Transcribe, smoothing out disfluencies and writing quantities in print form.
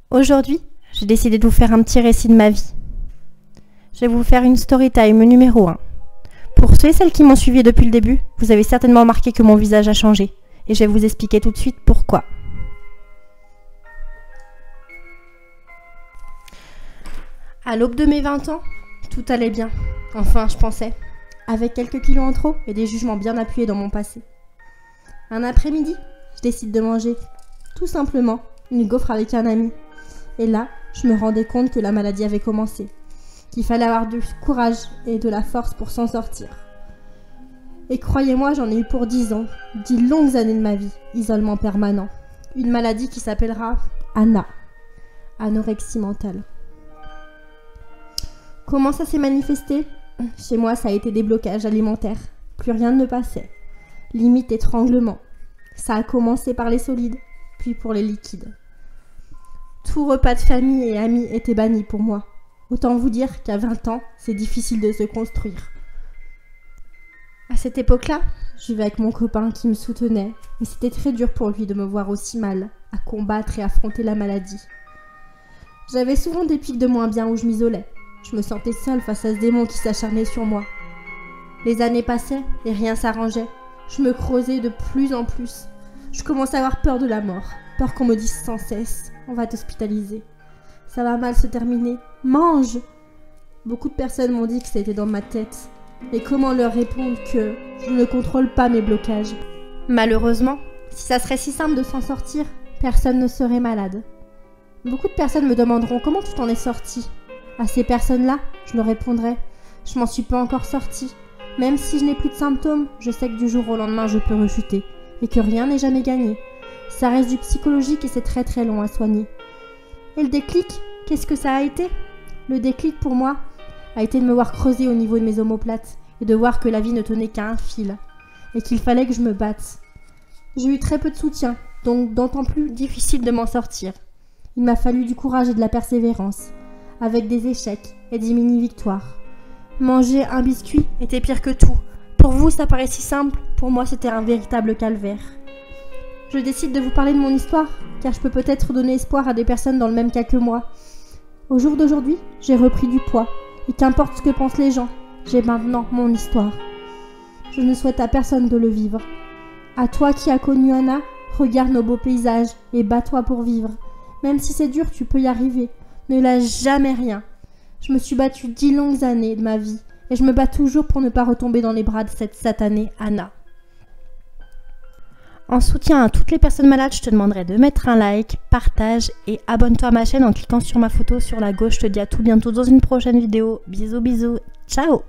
Aujourd'hui, j'ai décidé de vous faire un petit récit de ma vie. Je vais vous faire une story time numéro 1. Pour ceux et celles qui m'ont suivi depuis le début, vous avez certainement remarqué que mon visage a changé. Et je vais vous expliquer tout de suite pourquoi. À l'aube de mes 20 ans, tout allait bien. Enfin, je pensais. Avec quelques kilos en trop et des jugements bien appuyés dans mon passé. Un après-midi, je décide de manger, tout simplement, une gaufre avec un ami. Et là, je me rendais compte que la maladie avait commencé. Qu'il fallait avoir du courage et de la force pour s'en sortir. Et croyez-moi, j'en ai eu pour 10 ans, 10 longues années de ma vie, isolement permanent. Une maladie qui s'appellera ANA, anorexie mentale. Comment ça s'est manifesté ? Chez moi, ça a été des blocages alimentaires. Plus rien ne passait. Limite étranglement. Ça a commencé par les solides, puis pour les liquides. Tout repas de famille et amis était banni pour moi. Autant vous dire qu'à 20 ans, c'est difficile de se construire. À cette époque-là, je vivais avec mon copain qui me soutenait, mais c'était très dur pour lui de me voir aussi mal, à combattre et affronter la maladie. J'avais souvent des pics de moins bien où je m'isolais. Je me sentais seule face à ce démon qui s'acharnait sur moi. Les années passaient et rien s'arrangeait. Je me creusais de plus en plus. Je commençais à avoir peur de la mort, peur qu'on me dise sans cesse « on va t'hospitaliser ». Ça va mal se terminer. Mange! Beaucoup de personnes m'ont dit que c'était dans ma tête. Et comment leur répondre que je ne contrôle pas mes blocages? Malheureusement, si ça serait si simple de s'en sortir, personne ne serait malade. Beaucoup de personnes me demanderont comment tu t'en es sortie. À ces personnes-là, je leur répondrai « je m'en suis pas encore sortie. Même si je n'ai plus de symptômes, je sais que du jour au lendemain je peux rechuter. Et que rien n'est jamais gagné. Ça reste du psychologique et c'est très très long à soigner. » Et le déclic, qu'est-ce que ça a été? Le déclic pour moi a été de me voir creuser au niveau de mes omoplates et de voir que la vie ne tenait qu'à un fil et qu'il fallait que je me batte. J'ai eu très peu de soutien, donc d'autant plus difficile de m'en sortir. Il m'a fallu du courage et de la persévérance, avec des échecs et des mini-victoires. Manger un biscuit était pire que tout. Pour vous, ça paraît si simple, pour moi c'était un véritable calvaire. Je décide de vous parler de mon histoire, car je peux peut-être donner espoir à des personnes dans le même cas que moi. Au jour d'aujourd'hui, j'ai repris du poids, et qu'importe ce que pensent les gens, j'ai maintenant mon histoire. Je ne souhaite à personne de le vivre. À toi qui as connu Anna, regarde nos beaux paysages et bats-toi pour vivre. Même si c'est dur, tu peux y arriver. Ne lâche jamais rien. Je me suis battue 10 longues années de ma vie, et je me bats toujours pour ne pas retomber dans les bras de cette satanée Anna. En soutien à toutes les personnes malades, je te demanderai de mettre un like, partage et abonne-toi à ma chaîne en cliquant sur ma photo sur la gauche. Je te dis à tout bientôt dans une prochaine vidéo. Bisous bisous, ciao!